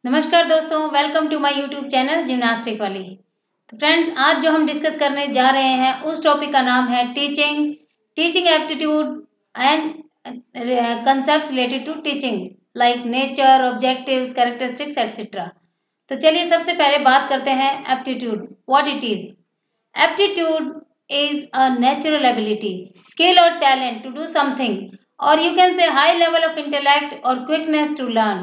नमस्कार दोस्तों, welcome to my YouTube channel gymnastic वाली। तो फ्रेंड्स, आज जो हम डिस्कस करने जा रहे हैं उस टॉपिक का नाम है teaching aptitude and concepts related to teaching like nature, objectives, characteristics etcetera. तो चलिए सबसे पहले बात करते हैं aptitude, what it is. Aptitude is a natural ability, skill or talent to do something, or you can say high level of intellect or quickness to learn.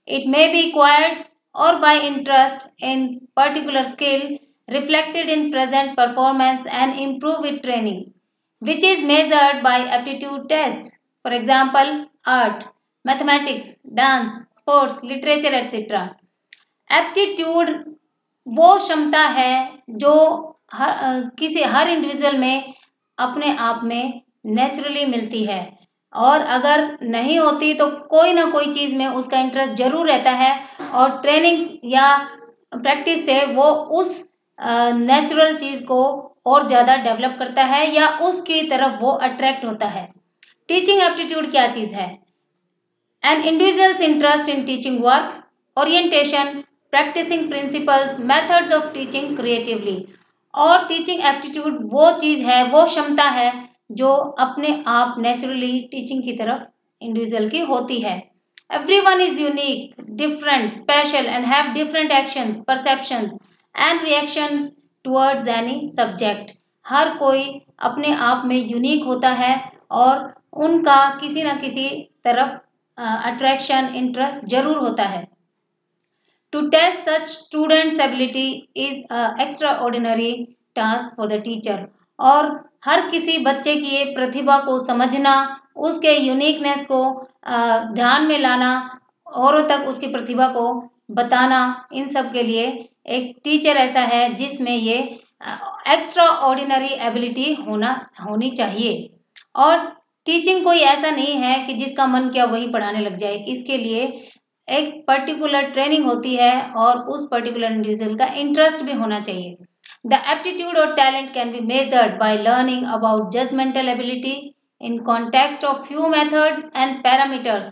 It may be acquired or by interest in particular skill reflected in present performance and improve with training, which is measured by aptitude tests. For example, art, mathematics, dance, sports, literature, etc. Aptitude वो क्षमता है जो हर individual में अपने आप में naturally मिलती है, और अगर नहीं होती तो कोई ना कोई चीज़ में उसका इंटरेस्ट जरूर रहता है, और ट्रेनिंग या प्रैक्टिस से वो उस नेचुरल चीज़ को और ज़्यादा डेवलप करता है या उसकी तरफ वो अट्रैक्ट होता है। टीचिंग एप्टीट्यूड क्या चीज़ है? An individual's interest in teaching work, orientation, practising principles, methods of teaching creatively. और टीचिंग एप्टीट्यूड वो चीज़ है, वो क्षमता है जो अपने आप नेचुरली टीचिंग की तरफ इंडिविजुअल की होती है। Everyone is unique, different, special and have different actions, perceptions and reactions towards any subject. हर कोई अपने आप में यूनिक होता है और उनका किसी न किसी तरफ अट्रैक्शन, इंटरेस्ट जरूर होता है। To test such students' ability is an extraordinary task for the teacher. और हर किसी बच्चे की ये प्रतिभा को समझना, उसके यूनिकनेस को ध्यान में लाना, औरों तक उसकी प्रतिभा को बताना, इन सब के लिए एक टीचर ऐसा है जिसमें ये एक्स्ट्रा ऑर्डिनरी एबिलिटी होनी चाहिए। और टीचिंग कोई ऐसा नहीं है कि जिसका मन किया वही पढ़ाने लग जाए। इसके लिए एक पर्टिकुलर ट्रेनिंग होती है और उस पर्टिकुलर इंडिविजुअल का इंटरेस्ट भी होना चाहिए। द एप्टीट्यूड और talent can be measured by learning about judgemental ability in context of few methods and parameters.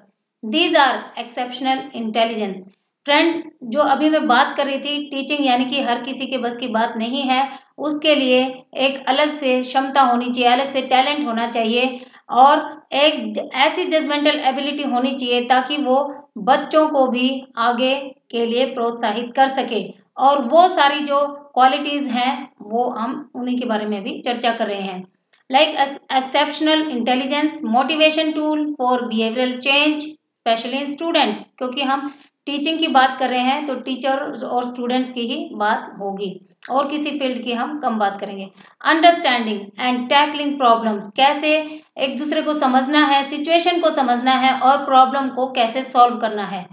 These are exceptional intelligence. Friends, जो अभी मैं बात कर रही थी, टीचिंग यानी कि हर किसी के बस की बात नहीं है, उसके लिए एक अलग से क्षमता होनी चाहिए, अलग से टैलेंट होना चाहिए, और एक ऐसी जजमेंटल एबिलिटी होनी चाहिए ताकि वो बच्चों को भी आगे के लिए प्रोत्साहित कर सके। और वो सारी जो क्वालिटीज हैं वो हम उन्हीं के बारे में भी चर्चा कर रहे हैं। Like exceptional intelligence, motivation tool for behavioural change specially in student, क्योंकि हम टीचिंग की बात कर रहे हैं तो टीचर और स्टूडेंट्स की ही बात होगी, और किसी फील्ड की हम कम बात करेंगे। अंडरस्टैंडिंग एंड टैकलिंग प्रॉब्लम्स, कैसे एक दूसरे को समझना है, सिचुएशन को समझना है और प्रॉब्लम को कैसे सॉल्व करना है।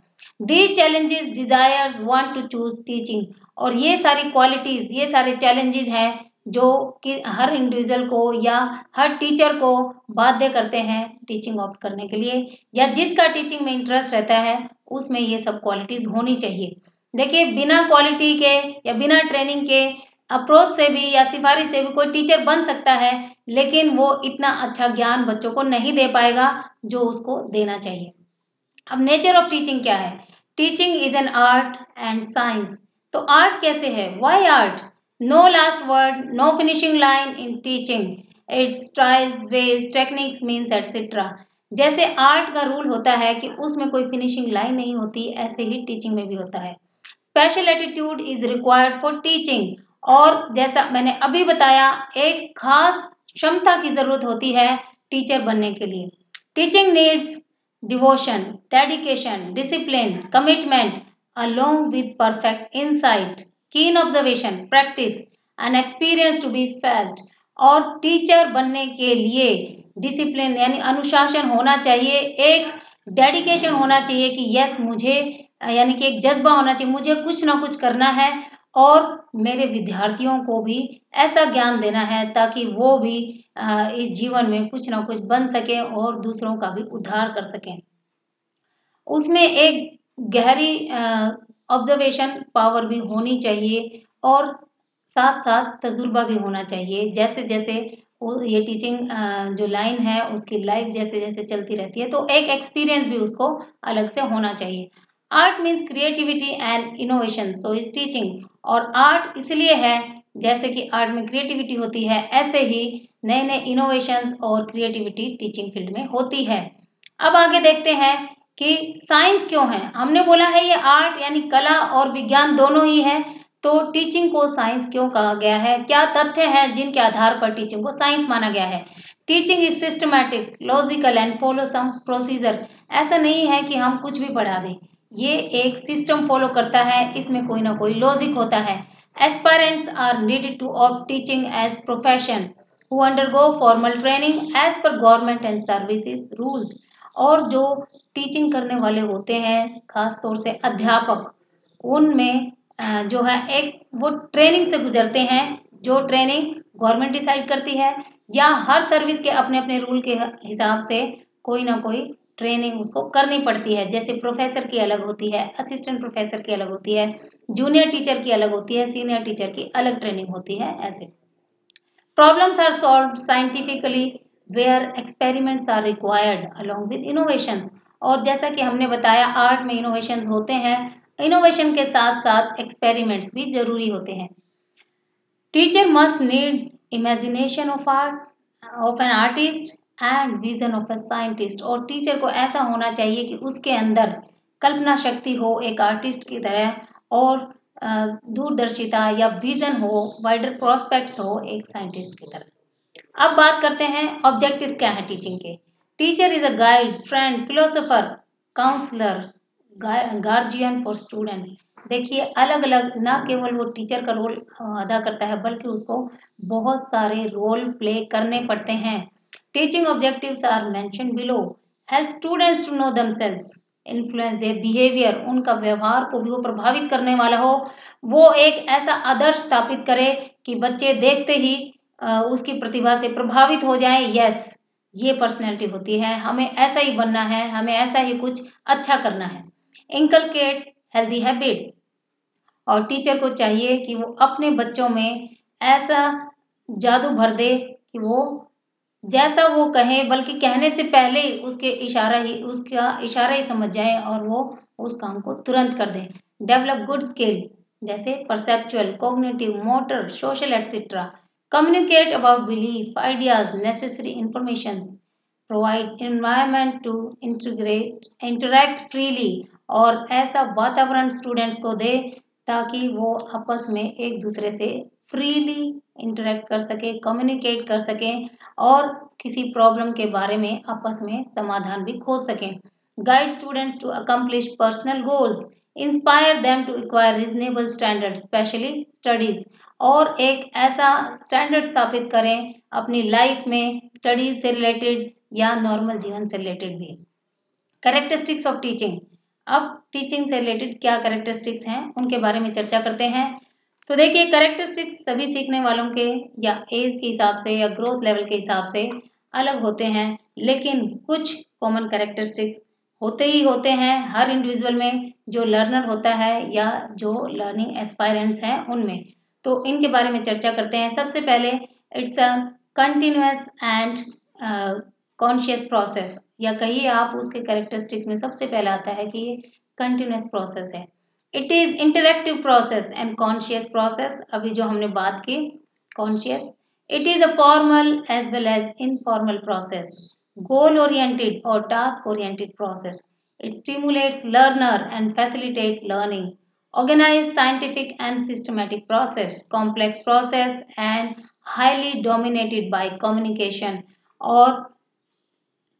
These challenges desires want to choose teaching. और ये सारी क्वालिटीज, ये सारे चैलेंजेस हैं जो कि हर इंडिविजुअल को या हर टीचर को बाध्य करते हैं टीचिंग ऑप्ट करने के लिए, या जिसका टीचिंग में इंटरेस्ट रहता है उसमें ये सब क्वालिटीज होनी चाहिए। देखिए, बिना क्वालिटी के या बिना ट्रेनिंग के अप्रोच से भी या सिफारिश से भी कोई टीचर बन सकता है, लेकिन वो इतना अच्छा ज्ञान बच्चों को नहीं दे पाएगा जो उसको देना चाहिए। अब नेचर ऑफ टीचिंग क्या है? Teaching is an art and science. तो आर्ट कैसे है? Why art? No last word, no finishing line in teaching, it's styles, ways, techniques, means etcetera. जैसे आर्ट का रूल होता है कि उसमें कोई फिनिशिंग लाइन नहीं होती, ऐसे ही टीचिंग में भी होता है। Special attitude is required for teaching. और जैसा मैंने अभी बताया, एक खास क्षमता की जरूरत होती है टीचर बनने के लिए। Teaching needs devotion, dedication, discipline, commitment along with perfect insight, keen observation, practice and experience to be felt। और टीचर बनने के लिए डिसिप्लिन यानी अनुशासन होना चाहिए, एक डेडिकेशन होना चाहिए कि यस मुझे, यानी कि एक जज्बा होना चाहिए, मुझे कुछ ना कुछ करना है और मेरे विद्यार्थियों को भी ऐसा ज्ञान देना है ताकि वो भी इस जीवन में कुछ ना कुछ बन सके और दूसरों का भी उद्धार कर सकें। उसमें एक गहरी ऑब्जर्वेशन पावर भी होनी चाहिए और साथ साथ तजुर्बा भी होना चाहिए। जैसे जैसे ये टीचिंग जो लाइन है उसकी लाइफ जैसे जैसे चलती रहती है तो एक एक्सपीरियंस भी उसको अलग से होना चाहिए। Art means creativity and innovation, so is teaching. और आर्ट इसलिए है, जैसे कि आर्ट में क्रिएटिविटी होती है, ऐसे ही नए नए इनोवेशंस और क्रिएटिविटी टीचिंग फील्ड में होती है। अब आगे देखते हैं कि साइंस क्यों है। हमने बोला है ये आर्ट यानी कला और विज्ञान दोनों ही है, तो टीचिंग को साइंस क्यों कहा गया है, क्या तथ्य हैं जिनके आधार पर टीचिंग को साइंस माना गया है। Teaching is systematic, logical and follow some procedure. ऐसा नहीं है कि हम कुछ भी पढ़ा दें, ये एक सिस्टम फॉलो करता है, इसमें कोई ना कोई लॉजिक होता है। Aspirants are needed to opt teaching as profession who undergo formal training as per government and services rules. और जो टीचिंग करने वाले होते हैं, खास तौर से अध्यापक, उनमें जो है एक वो ट्रेनिंग से गुजरते हैं, जो ट्रेनिंग गवर्नमेंट डिसाइड करती है, या हर सर्विस के अपने अपने रूल के हिसाब से कोई ना कोई ट्रेनिंग उसको करनी पड़ती है। जैसे प्रोफेसर की अलग होती है, असिस्टेंट प्रोफेसर की अलग होती है, जूनियर टीचर की अलग होती है, सीनियर टीचर की अलग ट्रेनिंग होती है। ऐसे problems are solved scientifically where experiments are required along with innovations. और जैसा कि हमने बताया, आर्ट में इनोवेशंस होते हैं, इनोवेशन के साथ साथ एक्सपेरिमेंट्स भी जरूरी होते हैं। Teacher must need imagination of art of an artist and vision of a scientist. और टीचर को ऐसा होना चाहिए कि उसके अंदर कल्पना शक्ति हो एक आर्टिस्ट की तरह, और दूरदर्शिता या विजन हो, वाइडर प्रोस्पेक्ट्स हो एक साइंटिस्ट की तरह। अब बात करते हैं ऑब्जेक्टिव्स क्या है टीचिंग के। Teacher is a guide, friend, philosopher, counsellor, guardian for students. देखिए, अलग अलग, ना केवल वो टीचर का रोल अदा करता है, बल्कि उसको बहुत सारे रोल प्ले करने पड़ते हैं। Teaching objectives are mention below. Help students to know themselves, influence their behaviour, उनका व्यवहार को भी वो प्रभावित करने वाला हो, वो एक ऐसा आदर्श स्थापित करे कि बच्चे देखते ही उसकी प्रतिभा से प्रभावित हो जाएं। यस, ये पर्सनैलिटी होती है, हमें ऐसा ही बनना है, हमें ऐसा ही कुछ अच्छा करना है। Inculcate healthy habits. और टीचर को चाहिए कि वो अपने बच्चों में ऐसा जादू भर दे कि वो जैसा वो कहे, बल्कि कहने से पहले उसके उसका इशारा ही समझ जाए और वो उस काम को तुरंत कर दे। डेवलप गुड स्किल, जैसे perceptual, cognitive, motor, social etcetera. Communicate about belief, ideas, necessary information. Provide environment to interact freely. और ऐसा वातावरण स्टूडेंट्स को दे ताकि वो आपस में एक दूसरे से फ्रीली इंटरेक्ट कर सके, कम्युनिकेट कर सकें, और किसी प्रॉब्लम के बारे में आपस में समाधान भी खोज सकें। Guide students to accomplish personal goals, inspire them to acquire reasonable standard, specially studies. और एक ऐसा स्टैंडर्ड स्थापित करें अपनी लाइफ में, स्टडीज से रिलेटेड या नॉर्मल जीवन से रिलेटेड भी। Characteristics of teaching. अब टीचिंग से रिलेटेड क्या कैरेक्टरिस्टिक्स हैं उनके बारे में चर्चा करते हैं। तो देखिए, कैरेक्टरिस्टिक्स सभी सीखने वालों के या एज के हिसाब से या ग्रोथ लेवल के हिसाब से अलग होते हैं, लेकिन कुछ कॉमन कैरेक्टरिस्टिक्स होते ही होते हैं हर इंडिविजुअल में, जो लर्नर होता है या जो लर्निंग एस्पायरेंट्स हैं उनमें। तो इनके बारे में चर्चा करते हैं। सबसे पहले, it's a continuous and conscious process, या कहिए आप उसके कैरेक्टरिस्टिक्स में सबसे पहला आता है कि ये कंटिन्यूअस प्रोसेस है। It is interactive process and conscious process, अभी जो हमने बात की conscious. It is a formal as well as informal process, goal oriented और task oriented process. It stimulates learner and facilitate learning. Organize scientific and systematic process, complex process and highly dominated by communication. और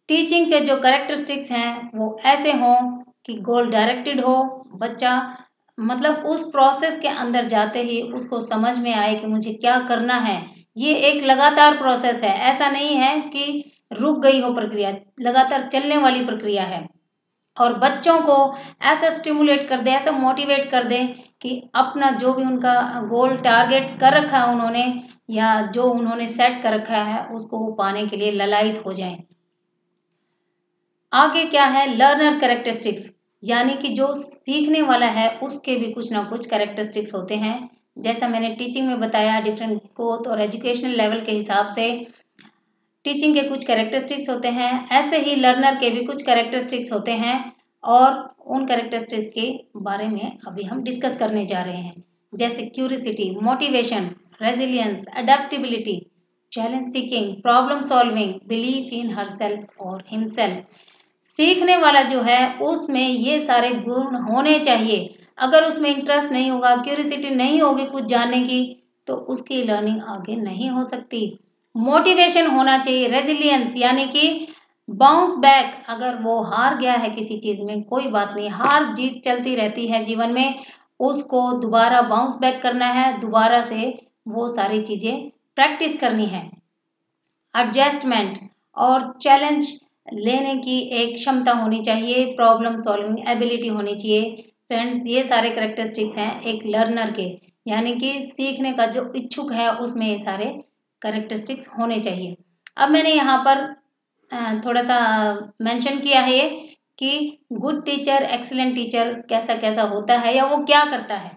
teaching के जो characteristics हैं वो ऐसे हों कि गोल directed हो, बच्चा मतलब उस प्रोसेस के अंदर जाते ही उसको समझ में आए कि मुझे क्या करना है। ये एक लगातार प्रोसेस है, ऐसा नहीं है कि रुक गई हो प्रक्रिया, लगातार चलने वाली प्रक्रिया है। और बच्चों को ऐसा स्टिमुलेट कर दे, ऐसा मोटिवेट कर दे कि अपना जो भी उनका गोल टारगेट कर रखा है उन्होंने, या जो उन्होंने सेट कर रखा है, उसको वो पाने के लिए ललायत हो जाएं। आगे क्या है, लर्नर कैरेक्टरिस्टिक्स, यानी कि जो सीखने वाला है उसके भी कुछ ना कुछ कैरेक्टरिस्टिक्स होते हैं। जैसा मैंने टीचिंग में बताया, डिफरेंट ग्रोथ और एजुकेशनल लेवल के हिसाब से टीचिंग के कुछ कैरेक्टरिस्टिक्स होते हैं, ऐसे ही लर्नर के भी कुछ कैरेक्टरिस्टिक्स होते हैं। और उन कैरेक्टरिस्टिक्स के बारे में अभी हम डिस्कस करने जा रहे हैं, जैसे curiosity, motivation, resilience, adaptability, challenge seeking, problem solving, belief in herself और हिमसेल्फ। सीखने वाला जो है उसमें ये सारे गुण होने चाहिए। अगर उसमें इंटरेस्ट नहीं होगा, क्यूरियोसिटी नहीं होगी कुछ जानने की, तो उसकी लर्निंग आगे नहीं हो सकती। मोटिवेशन होना चाहिए, रेजिलियंस यानी कि बाउंस बैक, अगर वो हार गया है किसी चीज में कोई बात नहीं, हार जीत चलती रहती है जीवन में, उसको दोबारा बाउंस बैक करना है, दोबारा से वो सारी चीजें प्रैक्टिस करनी है। एडजस्टमेंट और चैलेंज लेने की एक क्षमता होनी चाहिए, प्रॉब्लम सॉल्विंग एबिलिटी होनी चाहिए। फ्रेंड्स, ये सारे करेक्टरिस्टिक्स हैं एक लर्नर के, यानी कि सीखने का जो इच्छुक है उसमें ये सारे करेक्टरिस्टिक्स होने चाहिए। अब मैंने यहाँ पर थोड़ा सा मेंशन किया है ये कि गुड टीचर, एक्सीलेंट टीचर कैसा कैसा होता है या वो क्या करता है।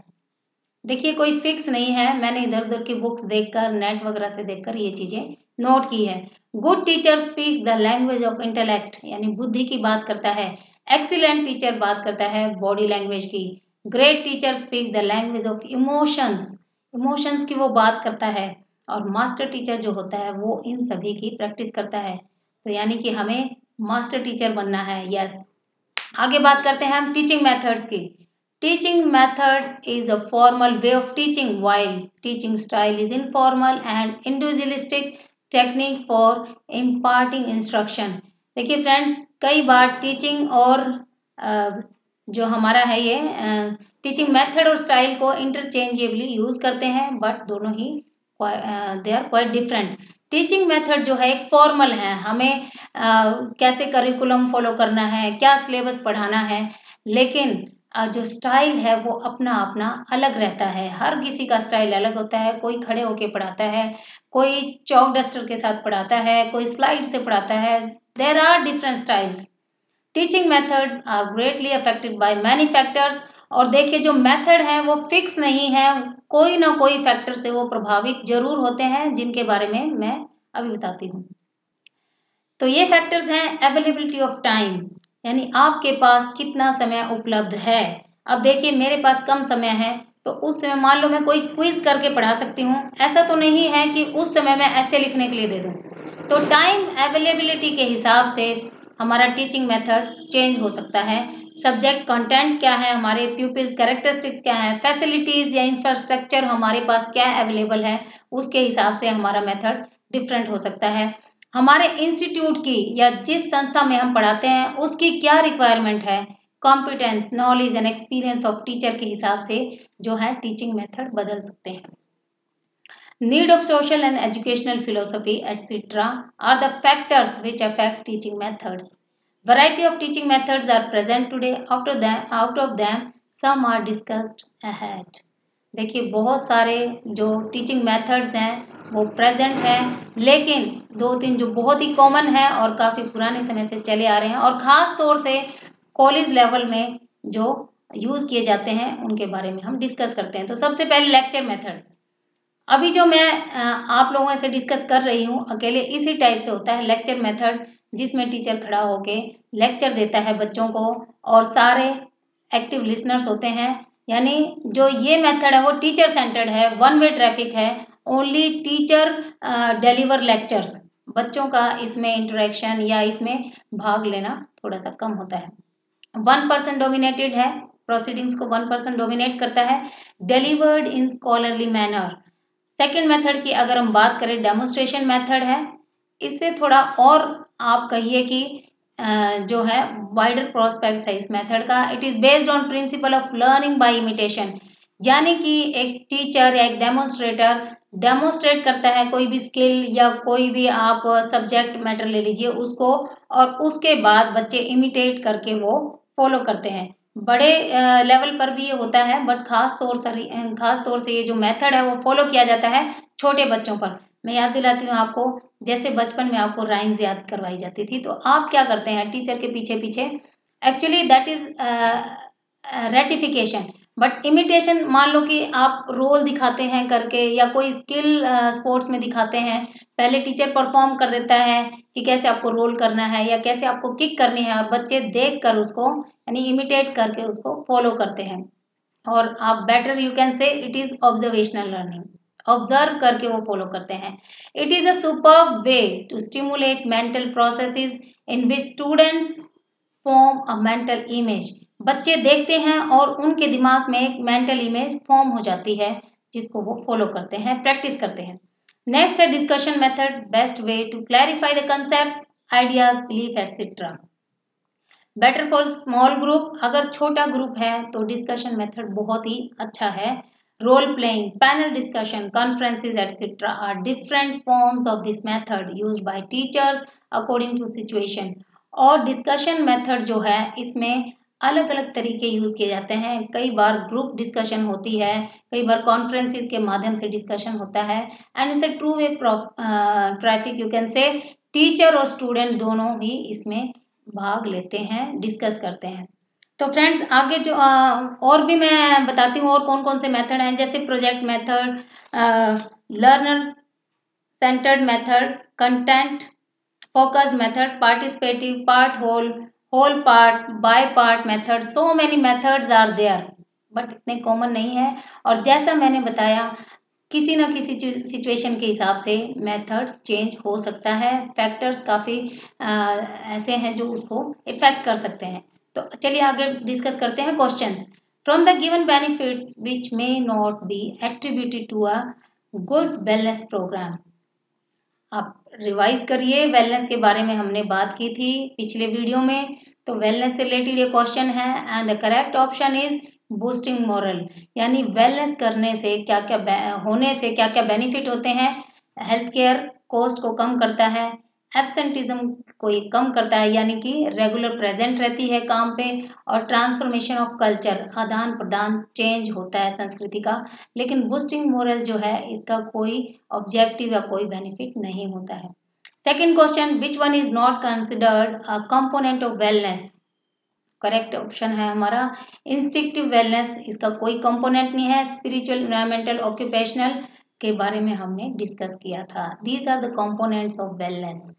देखिए कोई फिक्स नहीं है, मैंने इधर उधर की बुक्स देखकर, नेट वगैरह से देखकर ये चीजें नोट की है। Good teacher speaks the language of intellect, यानी बुद्धि की बात करता है। एक्सीलेंट टीचर बात करता है बॉडी लैंग्वेज की। Great teacher speaks the language of emotions, emotions की वो बात करता है। और मास्टर टीचर जो होता है वो इन सभी की प्रैक्टिस करता है। तो यानी कि हमें मास्टर टीचर बनना है। यस, आगे बात करते हैं हम टीचिंग मेथड्स की। Teaching method is a formal way of teaching, while teaching style is informal and individualistic technique for imparting instruction. देखिए फ्रेंड्स, कई बार टीचिंग और जो हमारा है ये टीचिंग मेथड और स्टाइल को इंटरचेंजेबली यूज करते हैं, बट दोनों ही they are quite different. Teaching method जो है एक फॉर्मल है, हमें कैसे करिकुलम फॉलो करना है, क्या सिलेबस पढ़ाना है, लेकिन जो स्टाइल है वो अपना अपना अलग रहता है। हर किसी का स्टाइल अलग होता है, कोई खड़े होके पढ़ाता है, कोई चौक डस्टर के साथ पढ़ाता है, कोई स्लाइड से पढ़ाता है। There are different styles. Teaching methods are greatly affected by many factors. और देखिए जो मेथड है वो फिक्स नहीं है, कोई ना कोई फैक्टर से वो प्रभावित जरूर होते हैं, जिनके बारे में मैं अभी बताती हूँ। तो ये फैक्टर्स हैं अवेलेबिलिटी ऑफ टाइम, यानी आपके पास कितना समय उपलब्ध है। अब देखिए मेरे पास कम समय है, तो उस समय मान लो मैं कोई क्विज करके पढ़ा सकती हूँ, ऐसा तो नहीं है कि उस समय मैं ऐसे लिखने के लिए दे दूँ। तो टाइम अवेलेबिलिटी के हिसाब से हमारा टीचिंग मेथड चेंज हो सकता है। सब्जेक्ट कंटेंट क्या है, हमारे प्यूपिल्स कैरेक्टरिस्टिक्स क्या है, फैसिलिटीज या इंफ्रास्ट्रक्चर हमारे पास क्या अवेलेबल है, उसके हिसाब से हमारा मेथड डिफरेंट हो सकता है। हमारे इंस्टीट्यूट की या जिस संस्था में हम पढ़ाते हैं उसकी क्या रिक्वायरमेंट है, competence, knowledge and experience of teacher के हिसाब से जो है टीचिंग मेथड बदल सकते हैं। Need of social and educational philosophy etcetera are the factors which affect teaching methods. Variety of teaching methods are present today, out of them some are discussed ahead. देखिए बहुत सारे जो टीचिंग मेथड्स हैं वो present है, लेकिन दो तीन जो बहुत ही कॉमन है और काफ़ी पुराने समय से चले आ रहे हैं और ख़ास तौर से कॉलेज लेवल में जो यूज़ किए जाते हैं उनके बारे में हम डिस्कस करते हैं। तो सबसे पहले लेक्चर मेथड। अभी जो मैं आप लोगों से डिस्कस कर रही हूँ अकेले इसी टाइप से होता है लेक्चर मेथड, जिसमें टीचर खड़ा होके लेक्चर देता है बच्चों को और सारे एक्टिव लिसनर्स होते हैं। यानी जो ये मेथड है वो टीचर सेंटर्ड है, वन वे ट्रैफिक है, ओनली टीचर डिलीवर लेक्चर्स। बच्चों का इसमें इंटरेक्शन या इसमें भाग लेना थोड़ा सा कम होता है। 1% डोमिनेटेड है, प्रोसीडिंग्स को 1% डोमिनेट करता है, डिलीवर्ड इन स्कॉलरली मैनर। सेकेंड मेथड की अगर हम बात करें डेमोन्स्ट्रेशन मेथड है, इससे थोड़ा और आप कहिए कि जो है वाइडर प्रोस्पेक्ट है इस मेथड का। It is based on principle of learning by imitation, यानी कि एक टीचर या एक डेमोन्स्ट्रेटर डेमोन्स्ट्रेट करता है कोई भी स्किल या कोई भी आप सब्जेक्ट मैटर ले लीजिए उसको, और उसके बाद बच्चे इमिटेट करके वो फॉलो करते हैं। बड़े लेवल पर भी ये होता है, बट खास तौर से ये जो मेथड है वो फॉलो किया जाता है छोटे बच्चों पर। मैं याद दिलाती हूँ आपको, जैसे बचपन में आपको राइम्स याद करवाई जाती थी, तो आप क्या करते हैं टीचर के पीछे पीछे, actually that is ratification. But imitation, मान लो कि आप रोल दिखाते हैं करके या कोई स्किल स्पोर्ट्स में दिखाते हैं, पहले टीचर परफॉर्म कर देता है कि कैसे आपको रोल करना है या कैसे आपको किक करनी है, और बच्चे देख कर उसको यानी इमिटेट करके उसको फॉलो करते हैं। और आप better you can say it is observational learning, observe करके वो फॉलो करते हैं। It is a superb way to stimulate mental processes in which students form a mental image. बच्चे देखते हैं और उनके दिमाग में एक मेंटल इमेज फॉर्म हो जाती है, जिसको वो फॉलो करते हैं, प्रैक्टिस करते हैं। नेक्स्ट है discussion method, best way to clarify the concepts, ideas, belief etcetera. Better for small group, अगर छोटा ग्रुप है तो डिस्कशन मेथड बहुत ही अच्छा है। Role playing, panel discussion, conferences etcetera are different forms of this method used by teachers according to situation. और discussion method जो है इसमें अलग अलग तरीके यूज किए जाते हैं। कई बार ग्रुप डिस्कशन होती है, कई बार कॉन्फ्रेंसेस के माध्यम से डिस्कशन होता है, and it's a true way traffic you can से। टीचर और स्टूडेंट दोनों ही इसमें भाग लेते हैं, डिस्कस करते हैं। तो फ्रेंड्स आगे जो और भी मैं बताती हूँ और कौन कौन से मेथड हैं, जैसे project method, learner centred method, content focus method, participative, part whole, whole part, by part method. So many methods are there, but इतने कॉमन नहीं है। और जैसा मैंने बताया, किसी न किसी सिचुएशन के हिसाब से मेथड चेंज हो सकता है। फैक्टर्स काफ़ी ऐसे हैं जो उसको इफेक्ट कर सकते हैं। तो चलिए आगे डिस्कस करते हैं questions. From the given benefits which may not be attributed to a good wellness programme. आप रिवाइज करिए, वेलनेस के बारे में हमने बात की थी पिछले वीडियो में। तो वेलनेस से रिलेटेड ये क्वेश्चन है, and the correct option is boosting moral. यानी वेलनेस करने से क्या क्या होने से क्या क्या बेनिफिट होते हैं। हेल्थ केयर कॉस्ट को कम करता है, एब्सेंटिज्म को ये कम करता है, यानी कि रेगुलर प्रेजेंट रहती है काम पे, और ट्रांसफॉर्मेशन ऑफ कल्चर, आदान प्रदान चेंज होता है संस्कृति का। लेकिन बूस्टिंग मोरल जो है इसका कोई ऑब्जेक्टिव या कोई बेनिफिट नहीं होता है। Second question, which one is not considered a component of wellness. Correct option है हमारा इंस्टिंक्टिव वेलनेस, इसका कोई कंपोनेंट नहीं है। स्पिरिचुअल, एनवायरमेंटल, ऑक्यूपेशनल के बारे में हमने डिस्कस किया था। These are the components of wellness.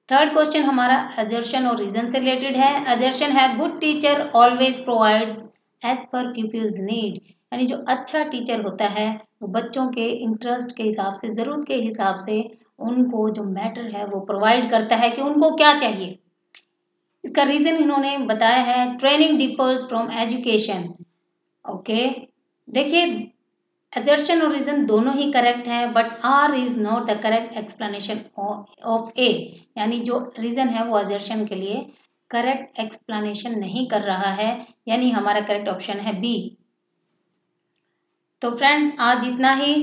Third question हमारा असर्शन और रीजन से रिलेटेड है। असर्शन है good teacher always provides as per people's need. यानी जो अच्छा टीचर होता है वो बच्चों के इंटरेस्ट के हिसाब से, ज़रूरत के हिसाब से उनको जो मैटर है वो प्रोवाइड करता है कि उनको क्या चाहिए। इसका रीजन इन्होंने बताया है, training differs from education. Okay, देखिए assertion और रीजन दोनों ही करेक्ट है, but R is not the correct explanation of A. यानी जो रीजन है वो assertion के लिए करेक्ट एक्सप्लेनेशन नहीं कर रहा है, यानी हमारा करेक्ट ऑप्शन है बी। तो फ्रेंड्स आज इतना ही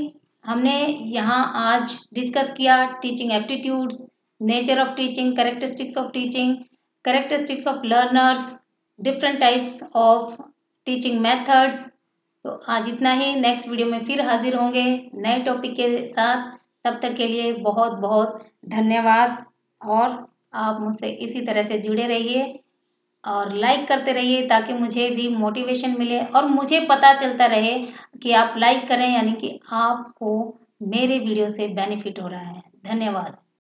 हमने यहाँ आज डिस्कस किया। Teaching aptitudes, nature of teaching, characteristics of teaching, characteristics of learners, different types of teaching methods. तो आज इतना ही, नेक्स्ट वीडियो में फिर हाजिर होंगे नए टॉपिक के साथ। तब तक के लिए बहुत बहुत धन्यवाद, और आप मुझसे इसी तरह से जुड़े रहिए और लाइक करते रहिए ताकि मुझे भी मोटिवेशन मिले और मुझे पता चलता रहे कि आप लाइक करें, यानी कि आपको मेरे वीडियो से बेनिफिट हो रहा है। धन्यवाद।